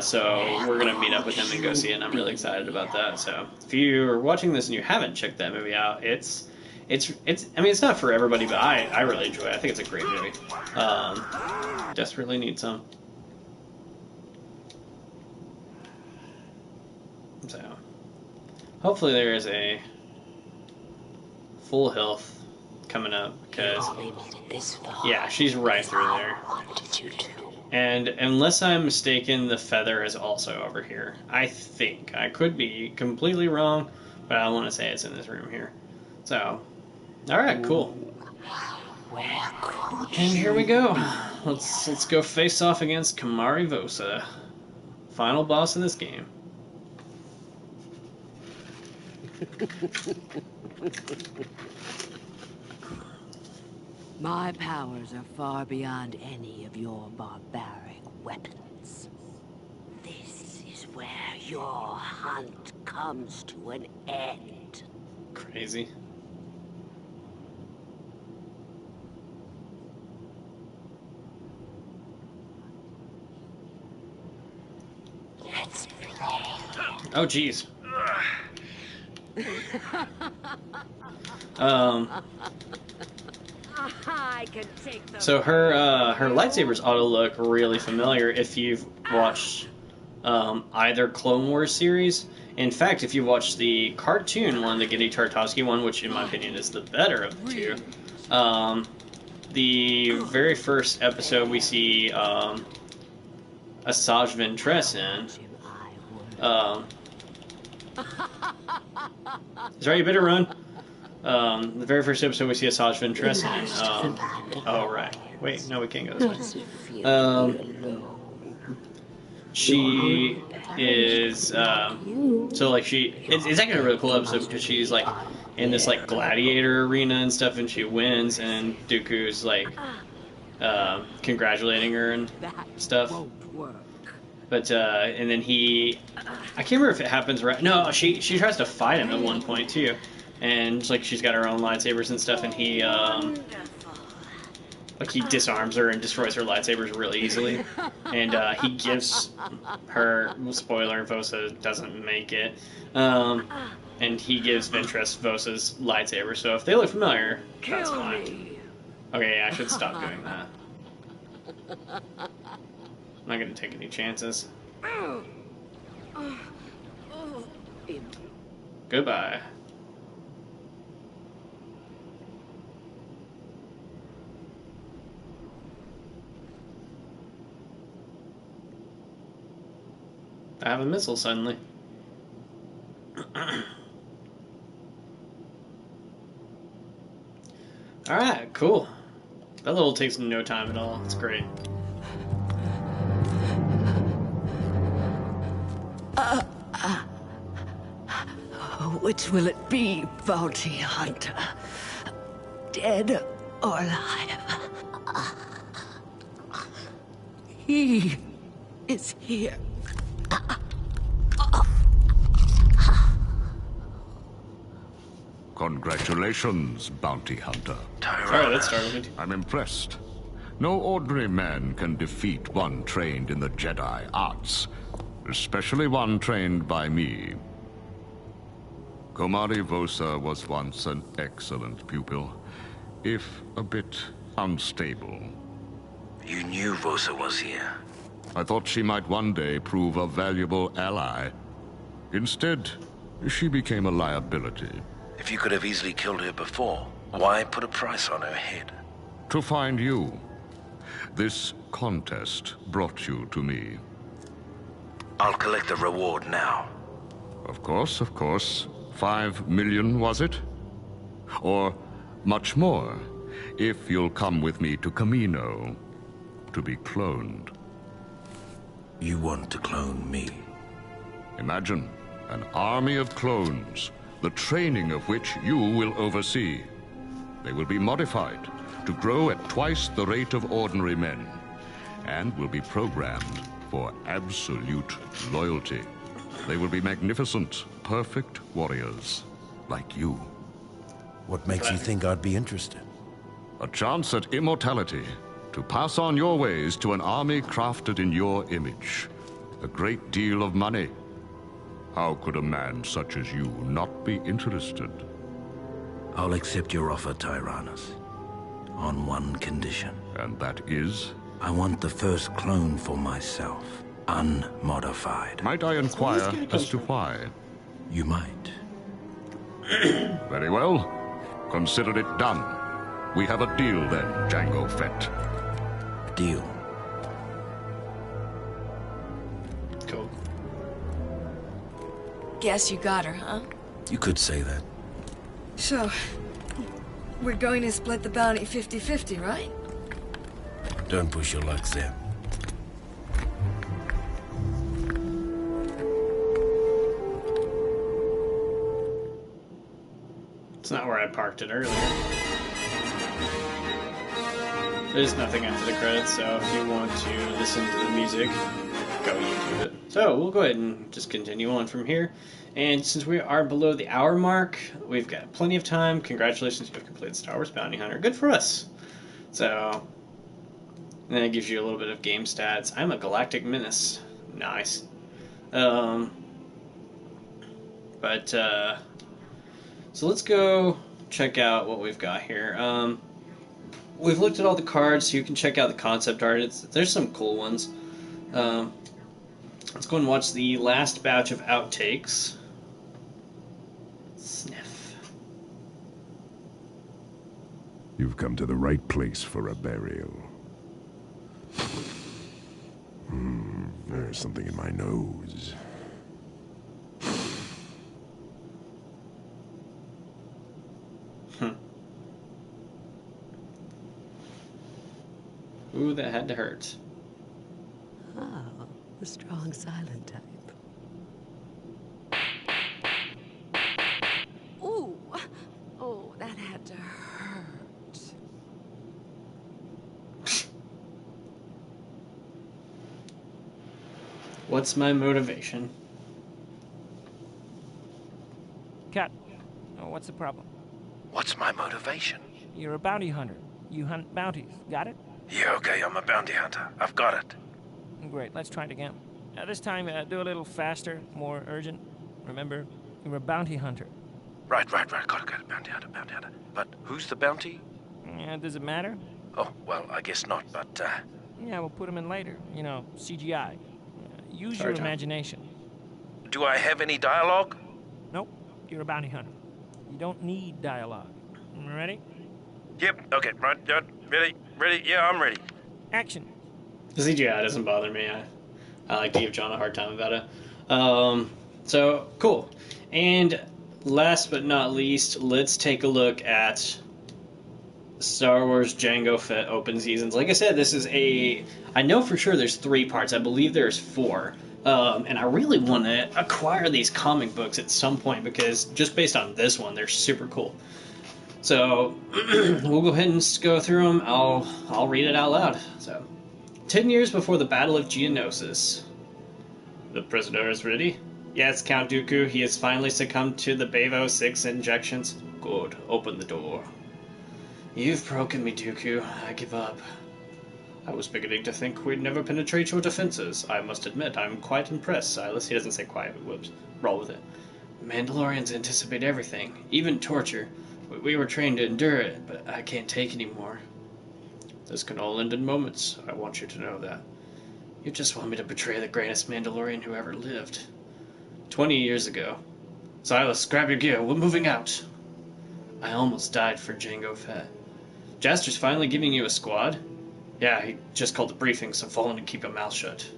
So we're gonna meet up with him and go see it, and I'm really excited about that. So if you are watching this and you haven't checked that movie out, it's I mean, it's not for everybody, but I really enjoy it. I think it's a great movie. Desperately need some. So hopefully there is a full health coming up, because yeah, she's right through there. And unless I'm mistaken, the feather is also over here. I think. I could be completely wrong, but I want to say it's in this room here. So, alright, cool. And here we go. Let's go face off against Kamari Vosa. Final boss of this game. My powers are far beyond any of your barbaric weapons. This is where your hunt comes to an end. Crazy. Let's play. Oh, jeez. So her lightsabers ought to look really familiar if you've watched either Clone Wars series. In fact, if you watch the cartoon one, the Genndy Tartakovsky one, which in my opinion is the better of the two, the very first episode we see Asajj Ventress in. Is that you better run? The very first episode we see Asajj Ventress in. Oh, right. Wait, no, we can't go this way. She is, so like it's actually a really cool episode because she's like in this like gladiator arena and stuff, and she wins, and Dooku's like, congratulating her and stuff. But, and then I can't remember if it happens right, no, she tries to fight him at one point too, and like she's got her own lightsabers and stuff, and he disarms her and destroys her lightsabers really easily, and he gives her, spoiler, Vosa doesn't make it, and he gives Ventress Vosa's lightsaber, so if they look familiar, that's fine. Okay, I should stop doing that. I'm not gonna take any chances. Goodbye. I have a missile suddenly. Alright, cool. That level takes no time at all. It's great. Which will it be, bounty hunter? Dead or alive? He is here. Congratulations, bounty hunter. Alright, let's start with it. I'm impressed. No ordinary man can defeat one trained in the Jedi arts, especially one trained by me. Kamari Vosa was once an excellent pupil, if a bit unstable. You knew Vosa was here. I thought she might one day prove a valuable ally. Instead, she became a liability. If you could have easily killed her before, why put a price on her head? To find you. This contest brought you to me. I'll collect the reward now. Of course, of course. 5 million, was it? Or much more, if you'll come with me to Camino to be cloned. You want to clone me? Imagine An army of clones, the training of which you will oversee. They will be modified to grow at twice the rate of ordinary men, and will be programmed for absolute loyalty. They will be magnificent, perfect warriors, like you. What makes you think I'd be interested? A chance at immortality, to pass on your ways to an army crafted in your image. A great deal of money. How could a man such as you not be interested? I'll accept your offer, Tyrannus. On one condition. And that is? I want the first clone for myself. Unmodified. Might I inquire as to why? You might. Very well. Consider it done. We have a deal then, Jango Fett. Deal. Cool. Guess you got her, huh? You could say that. So, we're going to split the bounty 50-50, right? Don't push your luck, Zeb. It's not where I parked it earlier. There's nothing after the credits, so if you want to listen to the music, go YouTube it. So we'll go ahead and just continue on from here. And since we are below the hour mark, we've got plenty of time. Congratulations, you've completed Star Wars Bounty Hunter. Good for us. So, and then it gives you a little bit of game stats. I'm a Galactic Menace. Nice. So let's go check out what we've got here. We've looked at all the cards, so you can check out the concept art. There's some cool ones. Let's go and watch the last batch of outtakes. Sniff. You've come to the right place for a burial. There's something in my nose. Ooh, that had to hurt. Oh, the strong silent type. Ooh! Oh, that had to hurt. What's my motivation? Cut. Oh, what's the problem? What's my motivation? You're a bounty hunter. You hunt bounties. Got it? Yeah, okay, I'm a bounty hunter. I've got it. Great, let's try it again. This time, do a little faster, more urgent. Remember, you're a bounty hunter. Right. Got it. Bounty hunter. But who's the bounty? Does it matter? Oh, well, I guess not, but, Yeah, we'll put them in later. You know, CGI. Use Sorry, your Tom. imagination. do I have any dialogue? Nope, you're a bounty hunter. You don't need dialogue. Ready? Yep, okay, right, ready, yeah, I'm ready. Action. The CGI doesn't bother me. I like to give John a hard time about it. So, cool. And last but not least, let's take a look at Star Wars Jango Fett Open Seasons. Like I said, this is I know for sure there's 3 parts. I believe there's 4. And I really want to acquire these comic books at some point because just based on this one, they're super cool. So we'll go ahead and go through them. I'll read it out loud. So, 10 years before the Battle of Geonosis. The prisoner is ready? Yes, Count Dooku. He has finally succumbed to the Bavo 6 injections. Good. Open the door. You've broken me, Dooku. I give up. I was beginning to think we'd never penetrate your defenses. I must admit, I'm quite impressed, Silas. He doesn't say quiet, but whoops. Roll with it. Mandalorians anticipate everything, even torture. We were trained to endure it, but I can't take any more. This can all end in moments. I want you to know that. You just want me to betray the greatest Mandalorian who ever lived. 20 years ago. Silas, grab your gear. We're moving out. I almost died for Jango Fett. Jaster's finally giving you a squad? Yeah, he just called the briefing, so fall in and keep your mouth shut.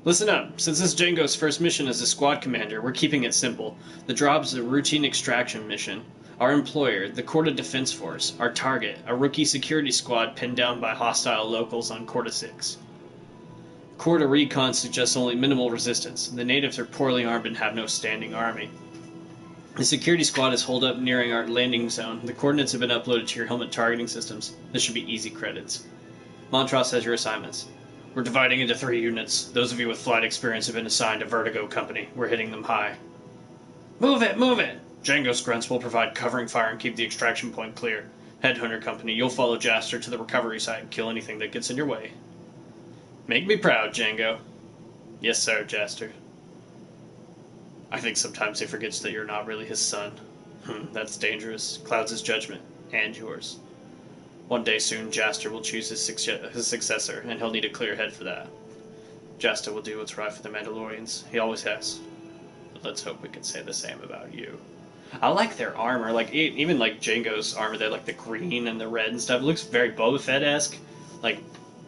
Listen up. Since this is Jango's first mission as a squad commander, we're keeping it simple. The job is a routine extraction mission. Our employer, the Corta Defense Force. Our target, a rookie security squad pinned down by hostile locals on Corta 6. Corps of Recon suggests only minimal resistance. The natives are poorly armed and have no standing army. The security squad is holed up nearing our landing zone. The coordinates have been uploaded to your helmet targeting systems. This should be easy credits. Montross has your assignments. We're dividing into 3 units. Those of you with flight experience have been assigned to Vertigo Company. We're hitting them high. Move it! Move it! Django's grunts will provide covering fire and keep the extraction point clear. Headhunter Company, you'll follow Jaster to the recovery site and kill anything that gets in your way. Make me proud, Django. Yes, sir, Jaster. I think sometimes he forgets that you're not really his son. That's dangerous. Clouds his judgment. And yours. One day soon, Jaster will choose his successor, and he'll need a clear head for that. Jaster will do what's right for the Mandalorians. He always has. But let's hope we can say the same about you. I like their armor. Like, even like Django's armor, they like the green and the red and stuff. It looks very Boba Fett-esque. Like,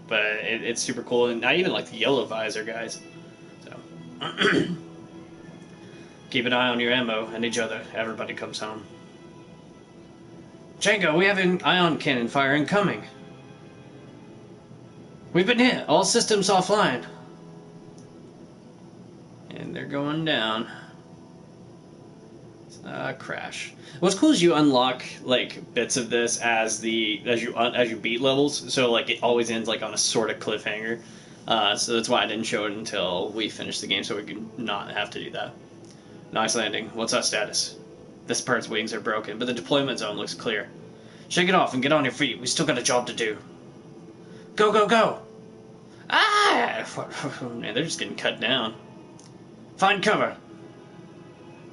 but it's super cool. And I even like the yellow visor, guys. So, keep an eye on your ammo and each other. Everybody comes home. Django, we have an ion cannon fire incoming. We've been hit. All systems offline. And they're going down. Crash. What's cool is you unlock like bits of this as you beat levels, so like it always ends like on a sort of cliffhanger. So that's why I didn't show it until we finished the game, so we can not have to do that. Nice landing. What's our status? This bird's wings are broken, but the deployment zone looks clear. Shake it off and get on your feet. We still got a job to do. Go, go, go! Ah! Man, they're just getting cut down. Find cover.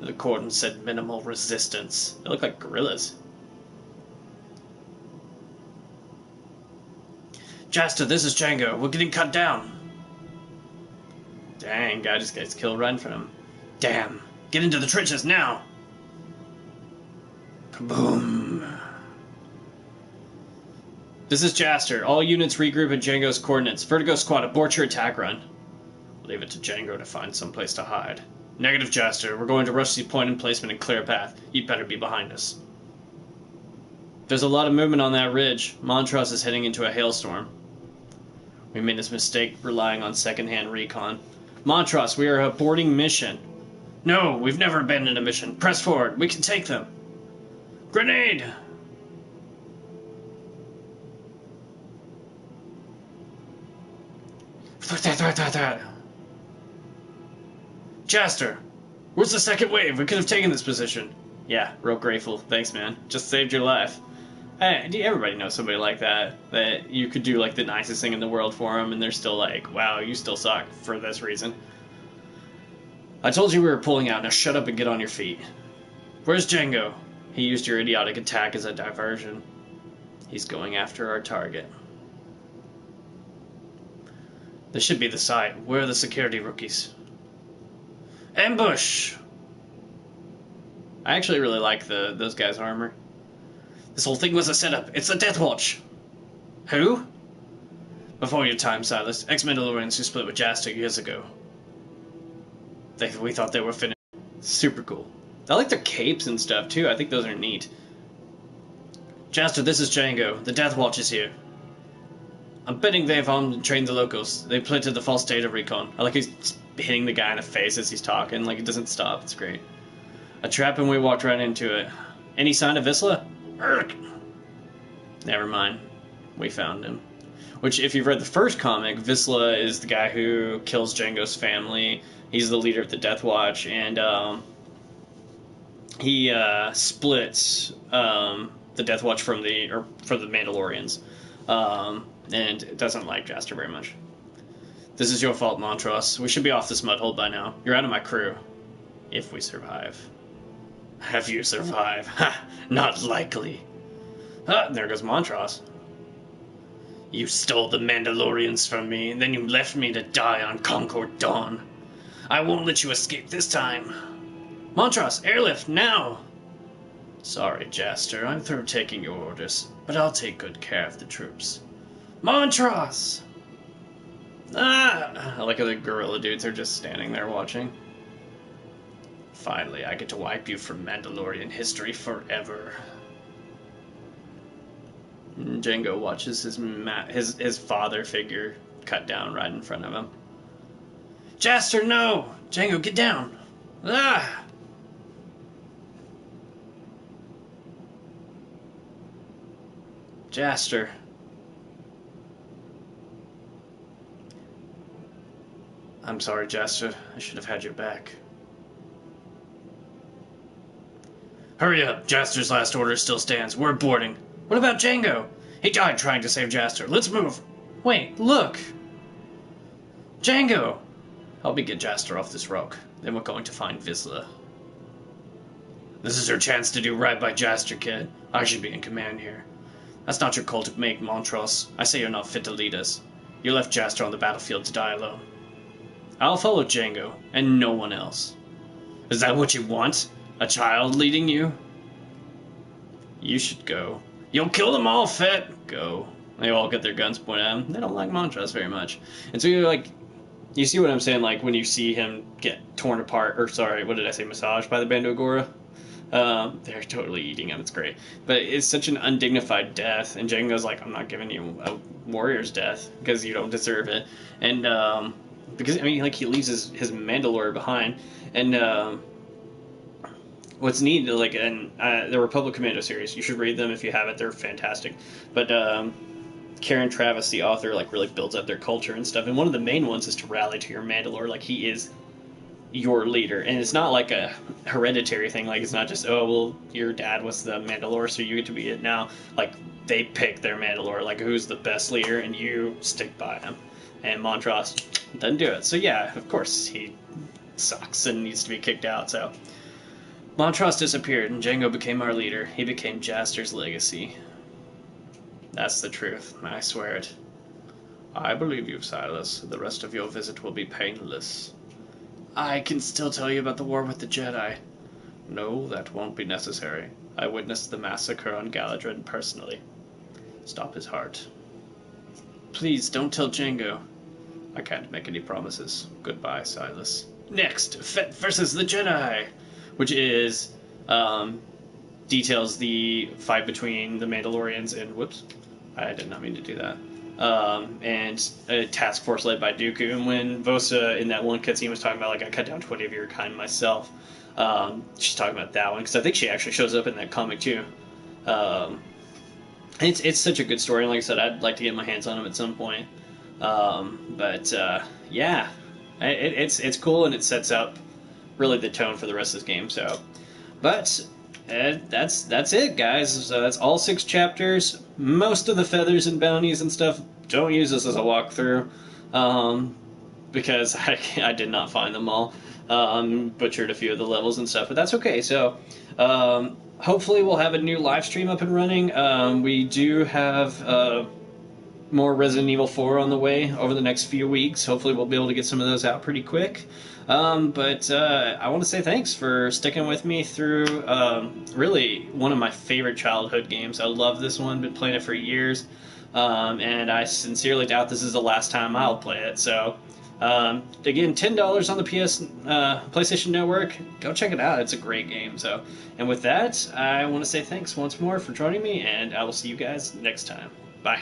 The coordinates said minimal resistance. They look like gorillas. Jaster, this is Django. We're getting cut down. Dang, guy just gets killed right in front of him. Damn. Get into the trenches now. Kaboom. This is Jaster. All units regroup at Django's coordinates. Vertigo squad, abort your attack run. Leave it to Django to find some place to hide. Negative, Jaster. We're going to rush the point emplacement and clear a path. You'd better be behind us. There's a lot of movement on that ridge. Montross is heading into a hailstorm. We made this mistake relying on second-hand recon. Montross, we are aborting mission. No, we've never abandoned a mission. Press forward. We can take them. Grenade! Jaster, where's the second wave? We could have taken this position. Yeah, real grateful. Thanks, man. Just saved your life. Hey, everybody knows somebody like that you could do like the nicest thing in the world for them, and they're still like, wow, you still suck for this reason. I told you we were pulling out. Now shut up and get on your feet. Where's Django? He used your idiotic attack as a diversion. He's going after our target. This should be the site. Where are the security rookies? Ambush! I actually really like those guys' armor. This whole thing was a setup. It's the Death Watch. Who? Before your time, Silas. Ex-Mandalorians who split with Jaster years ago. We thought they were finished. Super cool. I like their capes and stuff, too. I think those are neat. Jaster, this is Django. The Death Watch is here. I'm betting they've armed and trained the locals. They planted the false data recon. I like he's hitting the guy in the face as he's talking. Like, it doesn't stop. It's great. A trap and we walked right into it. Any sign of Vizsla? Urgh. Never mind. We found him. Which, if you've read the first comic, Vizsla is the guy who kills Django's family. He's the leader of the Death Watch, and he splits the Death Watch from the Mandalorians, and doesn't like Jaster very much. This is your fault, Montross. We should be off this mud hole by now. You're out of my crew. If we survive. Have you survived? Ha! Not likely. Ah, there goes Montross. You stole the Mandalorians from me, and then you left me to die on Concord Dawn. I won't let you escape this time. Montross, airlift, now! Sorry, Jaster, I'm through taking your orders, but I'll take good care of the troops. Montross! Ah! I like how the gorilla dudes are just standing there watching. Finally, I get to wipe you from Mandalorian history forever. Django watches his father figure cut down right in front of him. Jaster, no! Django, get down! Ah! Jaster. I'm sorry, Jaster. I should have had your back. Hurry up. Jaster's last order still stands. We're boarding. What about Django? He died trying to save Jaster. Let's move. Wait, look. Django. Help me get Jaster off this rock. Then we're going to find Vizsla. This is our chance to do right by Jaster, kid. I should be in command here. That's not your cultic mate, Montross. I say you're not fit to lead us. You left Jaster on the battlefield to die alone. I'll follow Django, and no one else. Is that what you want? A child leading you? You should go. You'll kill them all, Fett! Go. They all get their guns pointed at him. They don't like Montross very much. And so you're like, you see what I'm saying, like when you see him get torn apart, or sorry, what did I say, massaged by the Bando Agora? They're totally eating him, it's great. But it's such an undignified death, and Django's like, I'm not giving you a warrior's death, because you don't deserve it. And, because, I mean, like, he leaves his Mandalore behind, and, what's neat, like, and the Republic Commando series, you should read them if you haven't, they're fantastic. But, Karen Travis, the author, like, really builds up their culture and stuff, and one of the main ones is to rally to your Mandalore, like, he is your leader, and it's not like a hereditary thing, like, it's not just, oh, well, your dad was the Mandalore, so you get to be it now. Like, they pick their Mandalore, like, who's the best leader, and you stick by him. And Montross doesn't do it. So yeah, of course, he sucks and needs to be kicked out, so. Montross disappeared, and Django became our leader. He became Jaster's legacy. That's the truth, I swear it. I believe you, Silas. The rest of your visit will be painless. I can still tell you about the war with the Jedi. No, that won't be necessary. I witnessed the massacre on Galadrin personally. Stop his heart. Please, don't tell Django. I can't make any promises. Goodbye, Silas. Next, Fett versus the Jedi, which is, details the fight between the Mandalorians and, whoops, I did not mean to do that. And a task force led by Dooku. And when Vosa in that one cutscene was talking about, like, I cut down 20 of your kind myself, she's talking about that one, because I think she actually shows up in that comic too. It's such a good story, and like I said, I'd like to get my hands on them at some point. Yeah, it's cool, and it sets up really the tone for the rest of this game. So, but that's it, guys. So that's all 6 chapters. Most of the feathers and bounties and stuff, don't use this as a walkthrough, because I did not find them all. Butchered a few of the levels and stuff, but that's okay. So, hopefully we'll have a new live stream up and running. We do have more Resident Evil 4 on the way over the next few weeks. Hopefully we'll be able to get some of those out pretty quick. But I want to say thanks for sticking with me through really one of my favorite childhood games. I love this one, been playing it for years, and I sincerely doubt this is the last time I'll play it. So again, $10 on the PlayStation Network. Go check it out. It's a great game. So, and with that, I want to say thanks once more for joining me, and I will see you guys next time. Bye.